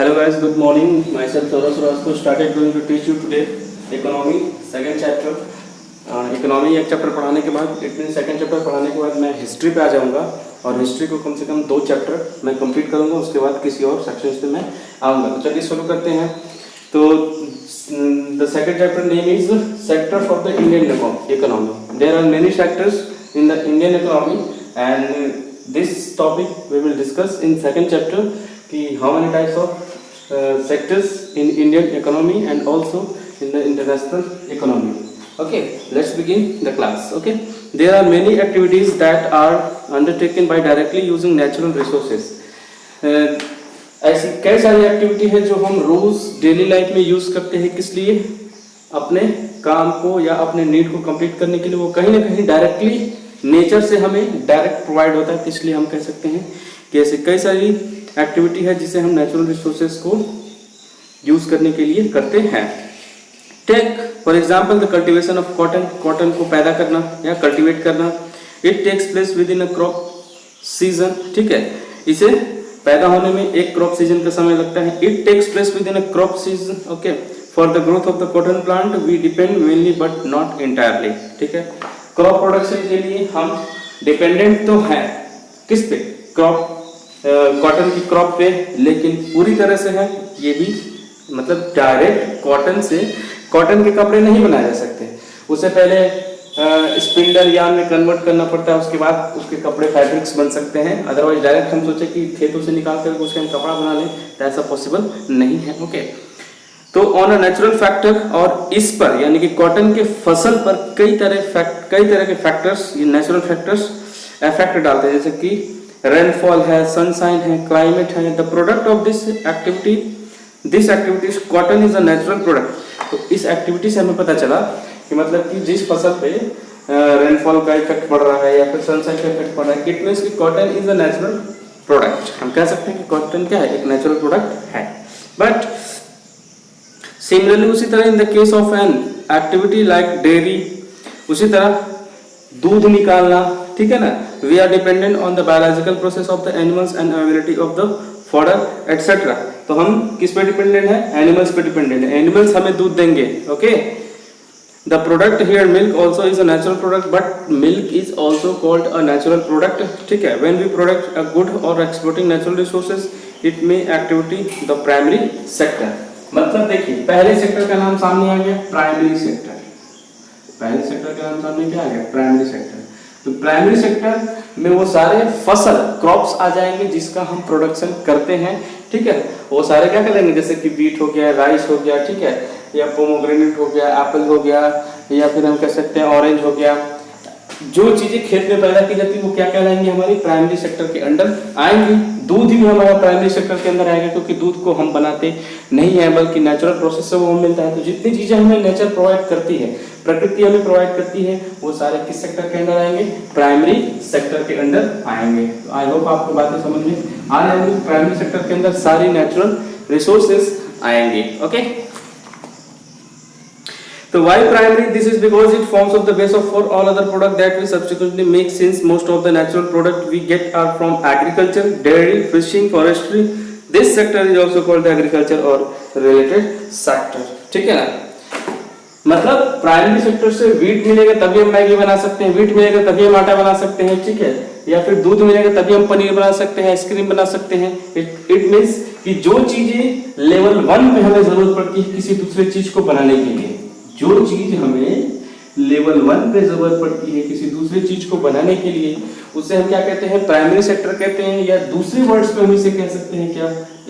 Hello guys, good morning. Myself Saurabh Srivastava started going to teach you today economy second chapter. Economy एक chapter पढ़ाने के बाद it mean second chapter पढ़ाने के बाद मैं हिस्ट्री पे आ जाऊंगा और हिस्ट्री को कम से कम 2 चैप्टर मैं कंप्लीट करूंगा, उसके बाद किसी और सेक्शन पे मैं आऊंगा। तो चलिए शुरू करते हैं। तो the second chapter name is sectors of the Indian economy. There are many sectors in the Indian economy and this topic we will discuss in second chapter कि how many types of sectors in Indian economy and also in the international economy. Okay, let's begin the class. Okay, there are many activities that are undertaken by directly using natural resources. ऐसी कई सारी activity है जो हम रोज daily life में use करते हैं। किस लिए? अपने काम को या अपने नीड को कंप्लीट करने के लिए। वो कहीं ना कहीं डायरेक्टली नेचर से हमें डायरेक्ट प्रोवाइड होता है, इसलिए हम कह सकते हैं कि ऐसी कई सारी एक्टिविटी है जिसे हम नेचुरल रिसोर्सेज को यूज करने के लिए करते हैं। Take for example the cultivation of cotton, cotton को पैदा करना या कल्टीवेट करना। It takes place with in a crop season, ठीक है, इसे पैदा होने में एक क्रॉप सीजन का समय लगता है। It takes place with in a crop season. Okay, for the growth of the cotton plant we depend mainly but not entirely, ठीक है। क्रॉप प्रोडक्शन के लिए हम डिपेंडेंट तो हैं किस पे? क्रॉप कॉटन की क्रॉप पे, लेकिन पूरी तरह से है ये भी, मतलब डायरेक्ट कॉटन से कॉटन के कपड़े नहीं बनाए जा सकते। उससे पहले स्पिंडल यार्न में कन्वर्ट करना पड़ता है, उसके बाद उसके कपड़े फैब्रिक्स बन सकते हैं। अदरवाइज डायरेक्ट हम सोचे कि खेतों से निकाल कर उसके हम कपड़ा बना लें तो ऐसा पॉसिबल नहीं है। ओके, तो ऑन अ नेचुरल फैक्टर, और इस पर यानी कि कॉटन के फसल पर कई तरह के फैक्टर्स, ये नेचुरल फैक्टर्स इफेक्ट डालते हैं, जैसे कि रेनफॉल है, सनशाइन है, क्लाइमेट है। The product of this activity cotton is a natural product. तो इस एक्टिविटी से हमें पता चला कि मतलब कि जिस फसल पे रेनफॉल का इफेक्ट पड़ रहा है या फिर सनशाइन का इफेक्ट पड़ रहा है, इट मींस कि cotton is a natural product. हम कह सकते हैं कि कॉटन क्या है? एक नेचुरल प्रोडक्ट है। बट सिमिलरली उसी तरह in the case of an activity like dairy, उसी तरह दूध निकालना, ठीक है ना, we are dependent on the biological process of the animals and availability of the fodder etcetera. तो हम किस पे डिपेंडेंट है? एनिमल्स पे डिपेंडेंट है। एनिमल्स हमें दूध देंगे। Okay, the product here milk also is a natural product, but milk is also called a natural product, ठीक है। When we product a good or exploiting natural resources it may activity the primary sector. मतलब देखिए, पहले sector का नाम सामने आ गया, primary sector. पहले सेक्टर का नाम सामने क्या आ गया? Primary sector. तो प्राइमरी सेक्टर में वो सारे फसल क्रॉप्स आ जाएंगे जिसका हम प्रोडक्शन करते हैं, ठीक है। वो सारे क्या करेंगे? जैसे कि वीट हो गया, राइस हो गया, ठीक है, या पोमोग्रेनेट हो गया, एप्पल हो गया, या फिर हम कह सकते हैं ऑरेंज हो गया। जो चीजें खेत में पैदा की जाती है वो क्या कहलाएंगी? हमारी प्राइमरी सेक्टर के अंडर आएंगी। दूध भी हमारा प्राइमरी सेक्टर के अंदर आएगा, क्योंकि दूध को हम बनाते नहीं है बल्कि नेचुरल प्रोसेस से वो हमें मिलता है। तो जितनी चीजें हमें नेचर प्रोवाइड करती है, प्रकृति हमें प्रोवाइड करती है, वो सारे किस सेक्टर के अंदर आएंगे? प्राइमरी सेक्टर के अंदर आएंगे। तो आई होप आपको बातें समझ में आ जाएंगी। प्राइमरी सेक्टर के अंदर सारी नेचुरल रिसोर्सेज आएंगे। ओके, तो why primary? This is because it forms of the base of for all other product that we subsequently make, since most of the natural product we get are from agriculture, dairy, fishing, forestry. This sector is also called the agriculture or related sector, ठीक है ना। मतलब primary sector से wheat मिलेगा तभी हम Maggi बना सकते हैं, वीट मिलेगा तभी हम आटा बना सकते हैं, ठीक है, या फिर दूध मिलेगा तभी हम पनीर बना सकते हैं, आइसक्रीम बना सकते हैं। इट मीन्स कि जो चीजें लेवल 1 पे हमें जरूरत पड़ती है किसी दूसरे चीज को बनाने के लिए, जो चीज हमें लेवल 1 पे जरूरत पड़ती है किसी दूसरी चीज को बनाने के लिए, उसे हम क्या कहते हैं? प्राइमरी सेक्टर कहते हैं, या दूसरे वर्ड्स में हम इसे कह सकते हैं क्या?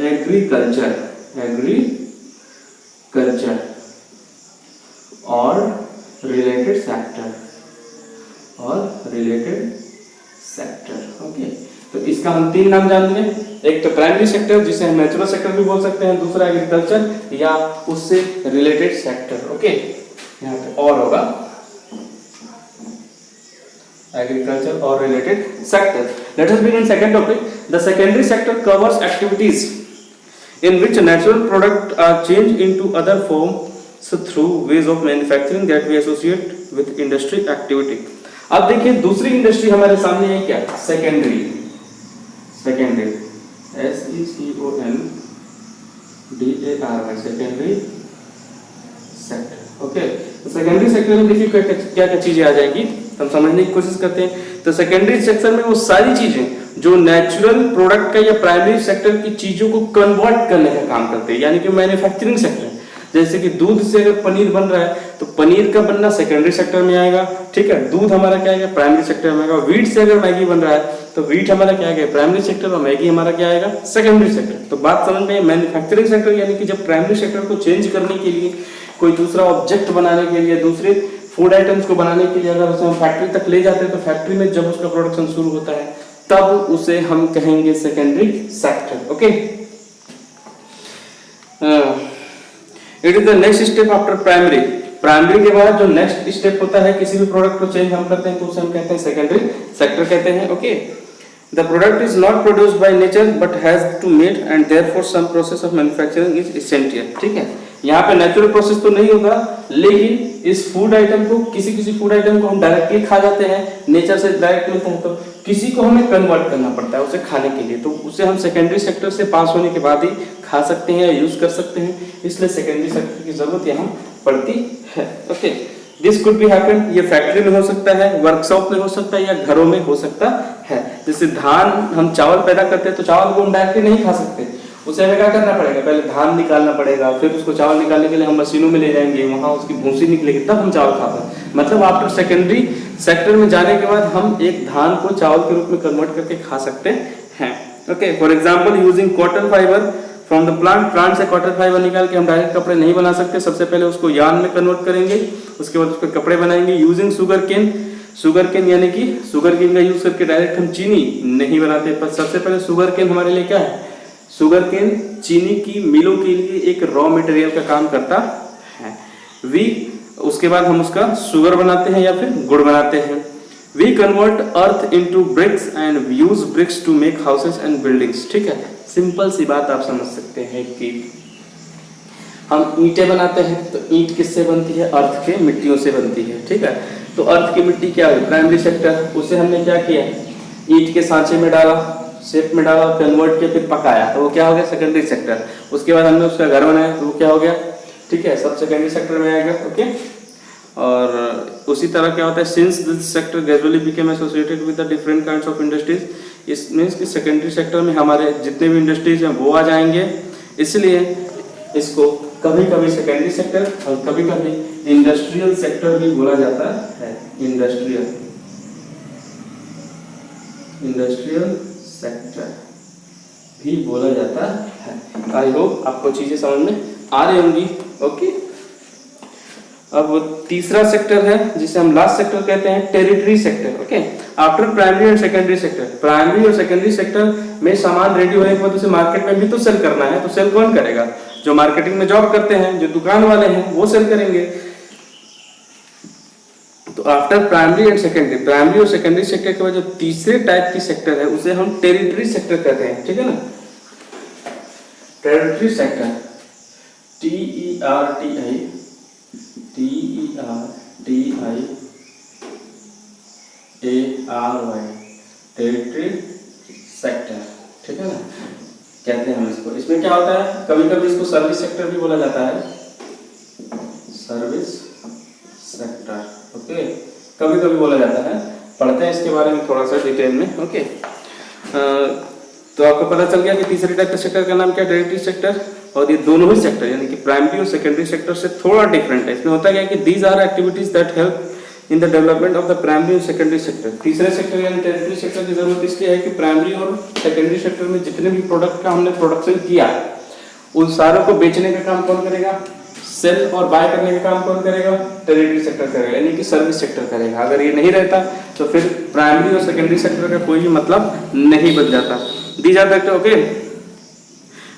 एग्रीकल्चर। एग्रीकल्चर और रिलेटेड सेक्टर, ओके। तो इसका हम 3 नाम जान लेंगे। एक तो प्राइमरी सेक्टर जिसे हम नेचुरल सेक्टर भी बोल सकते हैं, दूसरा एग्रीकल्चर या उससे रिलेटेड सेक्टर। ओके, यहाँ पे और होगा एग्रीकल्चर और related sector. Let us begin second topic. The secondary sector covers activities in which natural product are changed into other forms through ways of manufacturing that we associate with industry activity. अब देखिए दूसरी industry हमारे सामने है क्या? Secondary. SECON DARY, secondary sector. Okay, तो secondary sector में देखिए क्या क्या चीजें आ जाएगी, हम समझने की कोशिश करते हैं। तो सेकेंडरी सेक्टर में वो सारी चीजें जो नेचुरल प्रोडक्ट का या प्राइमरी सेक्टर की चीजों को कन्वर्ट करने का काम करते हैं, यानी कि मैन्युफैक्चरिंग सेक्टर। जैसे कि दूध से अगर पनीर बन रहा है तो पनीर का बनना सेकेंडरी सेक्टर में आएगा, ठीक है। दूध हमारा क्या आएगा, प्राइमरी सेक्टर में आएगा। व्हीट से अगर मैगी बन रहा है तो व्हीट हमारा क्या आएगा, प्राइमरी सेक्टर, और मैगी हमारा क्या आएगा, सेकेंडरी सेक्टर। तो बात समझ में, मैन्युफैक्चरिंग सेक्टर यानी कि जब प्राइमरी सेक्टर को चेंज करने के लिए, कोई दूसरा ऑब्जेक्ट बनाने के लिए, दूसरे फूड आइटम्स को बनाने के लिए अगर उसे हम फैक्ट्री तक ले जाते हैं, तो फैक्ट्री में जब उसका प्रोडक्शन शुरू होता है तब उसे हम कहेंगे secondary sector. Okay, it is the next step after primary. Primary के बाद जो नेक्स्ट स्टेप होता है, किसी भी प्रोडक्ट को चेंज हम करते हैं तो उसे हम कहते हैं सेकेंडरी सेक्टर कहते हैं। Okay, the product is not produced by nature but has to made and therefore some process of manufacturing is essential. ठीक है, यहाँ पे नेचुरल प्रोसेस तो नहीं होगा, लेकिन इस फूड आइटम को, किसी फूड आइटम को हम डायरेक्टली खा जाते हैं, नेचर से डायरेक्ट मिलता है, तो किसी को हमें कन्वर्ट करना पड़ता है उसे खाने के लिए, तो उसे हम सेकेंडरी सेक्टर से पास होने के बाद ही खा सकते हैं या यूज कर सकते हैं, इसलिए सेकेंडरी सेक्टर की जरूरत यहाँ पड़ती है। Okay, this could be happen, ये फैक्ट्री में हो सकता है, वर्कशॉप में हो सकता है, या घरों में हो सकता है। जैसे धान, हम चावल पैदा करते हैं तो चावल को हम डायरेक्टली नहीं खा सकते, उसे हमें क्या करना पड़ेगा, पहले धान निकालना पड़ेगा, फिर उसको चावल निकालने के लिए हम मशीनों में ले जाएंगे, वहां उसकी भूसी निकलेगी, तब हम चावल खाते हैं। मतलब आफ्टर सेकेंडरी सेक्टर में जाने के बाद हम एक धान को चावल के रूप में कन्वर्ट करके खा सकते हैं। Okay, for example using cotton fibre from the plant से कॉटन फाइबर निकाल के हम डायरेक्ट कपड़े नहीं बना सकते, सबसे पहले उसको यार्न में कन्वर्ट करेंगे, उसके बाद उसके कपड़े बनाएंगे। यूजिंग शुगर केन यानी कि शुगर केन का यूज करके डायरेक्ट हम चीनी नहीं बनाते, पर सबसे पहले शुगर केन हमारे लिए क्या है, शुगर केन चीनी की मिलों के लिए एक रॉ मटेरियल का काम करता है। उसके बाद हम उसका शुगर बनाते हैं या फिर गुड़ बनाते हैं। We convert earth into bricks and use bricks to make houses and buildings. ठीक है, सिंपल सी बात आप समझ सकते हैं कि हम ईंटें बनाते हैं तो ईंट किससे बनती है, अर्थ के मिट्टियों से बनती है। ठीक है, तो अर्थ की मिट्टी क्या है, प्राइमरी सेक्टर, उसे हमने क्या किया, ईंट के सांचे में डाला, शेप में डाला, कन्वर्ट किया, फिर पकाया, तो वो क्या हो गया, सेकेंडरी सेक्टर। उसके बाद हमने उसका घर बनाया तो वो क्या हो गया, ठीक है, सब सेकेंडरी सेक्टर में आएगा। ओके, और उसी तरह क्या होता है, since this sector gradually became associated with the different kinds of industries, इस मींस कि सेकेंडरी सेक्टर में हमारे जितने भी इंडस्ट्रीज हैं वो आ जाएंगे, इसलिए इसको कभी कभी सेकेंडरी सेक्टर और कभी कभी इंडस्ट्रियल सेक्टर भी बोला जाता है। इंडस्ट्रियल सेक्टर भी बोला जाता है। आई होप आपको चीजें समझ में आ रही होंगी। ओके, अब तीसरा सेक्टर है जिसे हम लास्ट सेक्टर कहते हैं, territory sector. Okay, after primary and secondary sector, primary और सेकेंडरी सेक्टर में सामान रेडी होने के बाद उसे मार्केट में भी तो सेल करना है, तो सेल कौन करेगा, जो मार्केटिंग में जॉब करते हैं, जो दुकान वाले हैं वो सेल करेंगे। तो after primary and secondary, primary और सेकेंडरी सेक्टर के बाद जो तीसरे टाइप की सेक्टर है उसे हम टेरिटरी सेक्टर कहते हैं। ठीक है ना, territory sector, TERITORY, territory sector. ठीक है ना, कहते हैं हम इसको। इसमें क्या होता है, कभी कभी इसको सर्विस सेक्टर भी बोला जाता है, सर्विस सेक्टर। ओके, कभी कभी बोला जाता है, पढ़ते हैं इसके बारे में थोड़ा सा डिटेल में। ओके, तो आपको पता चल गया कि तीसरे टाइप के सेक्टर का नाम क्या है, टेरिटरी सेक्टर। और ये दोनों ही सेक्टर यानी कि प्राइमरी और सेकेंडरी सेक्टर से थोड़ा डिफरेंट है। इसमें होता क्या है कि these are activities that help in the development of the primary और सेकेंडरी सेक्टर। तीसरे सेक्टर यानी टेरिटरी सेक्टर की जरूरत इसलिए है कि प्राइमरी और सेकेंडरी सेक्टर में जितने भी प्रोडक्ट का हमने प्रोडक्शन किया उन सारों को बेचने का काम कौन करेगा, सेल और बाय करने का काम कौन करेगा, टेरिटरी सेक्टर करेगा, यानी कि सर्विस सेक्टर करेगा। अगर ये नहीं रहता तो फिर प्राइमरी और सेकेंडरी सेक्टर का कोई भी मतलब नहीं बन जाता। These are the okay,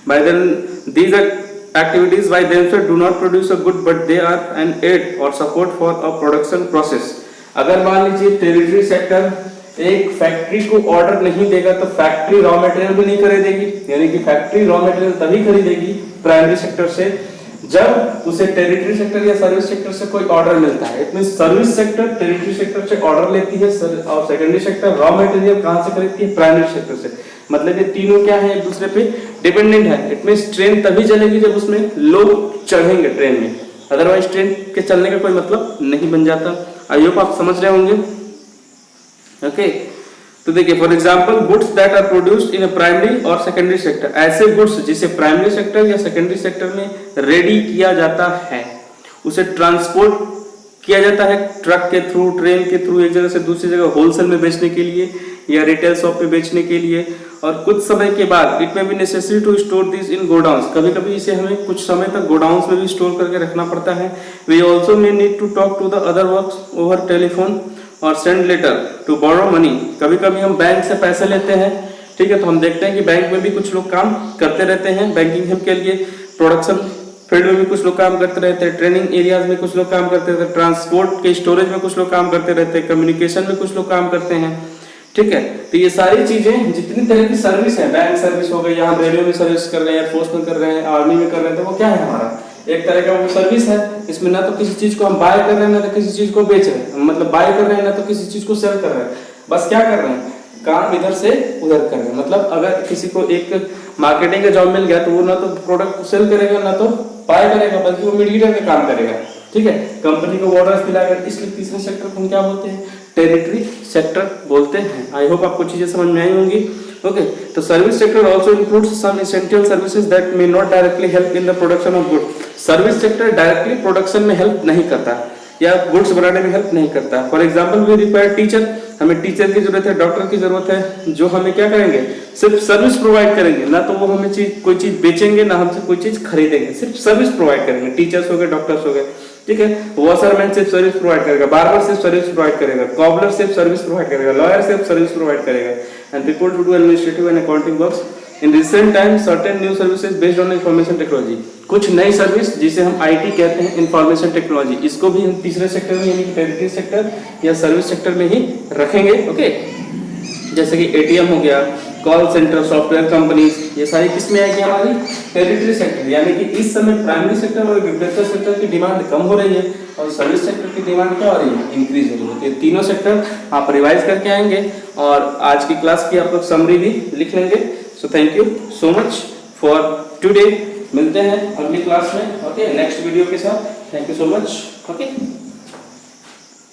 by then these activities by themselves do not produce a good but they are an aid or support for a production process। अगर मान लीजिए टेरिटरी सेक्टर एक फैक्ट्री को ऑर्डर नहीं देगा तो फैक्ट्री रॉ मटेरियल भी नहीं खरीदेगी, यानी कि फैक्ट्री रॉ मटेरियल तभी खरीदेगी प्राइमरी सेक्टर से जब उसे टेरिटरी सेक्टर या सर्विस सेक्टर से कोई ऑर्डर मिलता है। इतनी सर्विस सेक्टर टेरिटरी सेक्टर से ऑर्डर लेती है और सेकेंडरी सेक्टर रॉ मटेरियल कहां से खरीदती है, प्राइमरी सेक्टर से। मतलब ये तीनों क्या है, एक दूसरे पे डिपेंडेंट है, इट मींस ट्रेन तभी चलेगी जब उसमें लोग चढ़ेंगे ट्रेन में, अदरवाइज ट्रेन के चलने का कोई मतलब नहीं बन जाता। आई होप आप समझ रहे होंगे। ओके, तो देखिए for example goods that are produced in a primary और सेकेंडरी सेक्टर, ऐसे गुड्स जिसे प्राइमरी सेक्टर या सेकेंडरी सेक्टर में रेडी किया जाता है उसे ट्रांसपोर्ट किया जाता है ट्रक के थ्रू, ट्रेन के थ्रू, एक जगह से दूसरी जगह होलसेल में बेचने के लिए या रिटेल शॉप पे बेचने के लिए, और कुछ समय के बाद it may be necessary to store this in godowns, कभी कभी इसे हमें कुछ समय तक गोडाउन्स में भी स्टोर करके रखना पड़ता है। We also may need to talk to the other works over telephone और send letter to borrow money, कभी कभी हम बैंक से पैसे लेते हैं, ठीक है, तो हम देखते हैं कि बैंक में भी कुछ लोग काम करते रहते हैं बैंकिंग हेल्प के लिए, प्रोडक्शन फील्ड में भी कुछ लोग काम करते रहते हैं, ट्रेनिंग एरियाज में कुछ लोग काम करते रहते हैं, ट्रांसपोर्ट के स्टोरेज में कुछ लोग काम करते रहते हैं, कम्युनिकेशन में कुछ लोग काम करते हैं, ठीक है। तो ये सारी चीजें जितनी तरह की सर्विस है, बैंक सर्विस हो गई, यहाँ रेलवे में सर्विस कर रहे हैं, एयरफोर्स में कर रहे हैं, आर्मी में कर रहे हैं, तो वो क्या है हमारा एक तरह का वो सर्विस है। इसमें ना तो किसी चीज को हम बाय कर रहे हैं ना तो किसी चीज को बेच रहे हैं, मतलब बाय कर रहे हैं ना तो किसी चीज को सेल कर रहे हैं, बस क्या कर रहे हैं, काम इधर से उधर कर रहे हैं। मतलब अगर किसी को एक मार्केटिंग का जॉब मिल गया तो वो ना तो प्रोडक्ट सेल करेगा ना तो बाय करेगा, बल्कि वो मीडिएटर का काम करेगा, ठीक है, कंपनी को ऑर्डर्स दिलाकर। इसलिए तीसरे सेक्टर को हम क्या बोलते हैं, टेरिटरी सेक्टर बोलते हैं। आई होप आपको चीजें समझ में आई होंगी। ओके, तो service sector also includes some essential services that may not directly help in the production of goods. Service sector directly production में हेल्प नहीं करता या गुड्स बनाने में हेल्प नहीं करता। For example we require teacher, हमें टीचर की जरूरत है, डॉक्टर की जरूरत है, जो हमें क्या करेंगे, सिर्फ सर्विस प्रोवाइड करेंगे, ना तो वो हमें कोई चीज बेचेंगे ना हमसे कोई चीज खरीदेंगे, सिर्फ सर्विस प्रोवाइड करेंगे। टीचर्स हो गए, डॉक्टर्स हो गए, ठीक है, वॉशरमैन सिर्फ सर्विस प्रोवाइड करेगा, बार्बर सिर्फ सर्विस प्रोवाइड करेगा, कॉबलर सिर्फ सर्विस प्रोवाइड करेगा, लॉयर सिर्फ सर्विस प्रोवाइड करेगा, and people to do administrative and accounting works. In recent times certain new services based on information technology, कुछ नई सर्विस जिसे हम आईटी कहते हैं, इंफॉर्मेशन टेक्नोलॉजी, इसको भी हम तीसरे सेक्टर में यानी कि टेरिटरी सेक्टर या सर्विस सेक्टर में ही रखेंगे। ओके, जैसे कि एटीएम हो गया, कॉल सेंटर, सॉफ्टवेयर कंपनीज, ये सारी किसमें आएगी, हमारी टेरिटरी सेक्टर। यानी कि इस समय प्राइमरी सेक्टर और एग्रीकल्चर सेक्टर की डिमांड कम हो रही है और सर्विस सेक्टर की डिमांड क्या हो रही है, इंक्रीज हो रही है। तो तीनों सेक्टर आप रिवाइज करके आएंगे और आज की क्लास की आप लोग समरी भी लिख लेंगे। So thank you so much for today, मिलते हैं अगली क्लास में, ओके, नेक्स्ट वीडियो के साथ। Thank you so much, okay.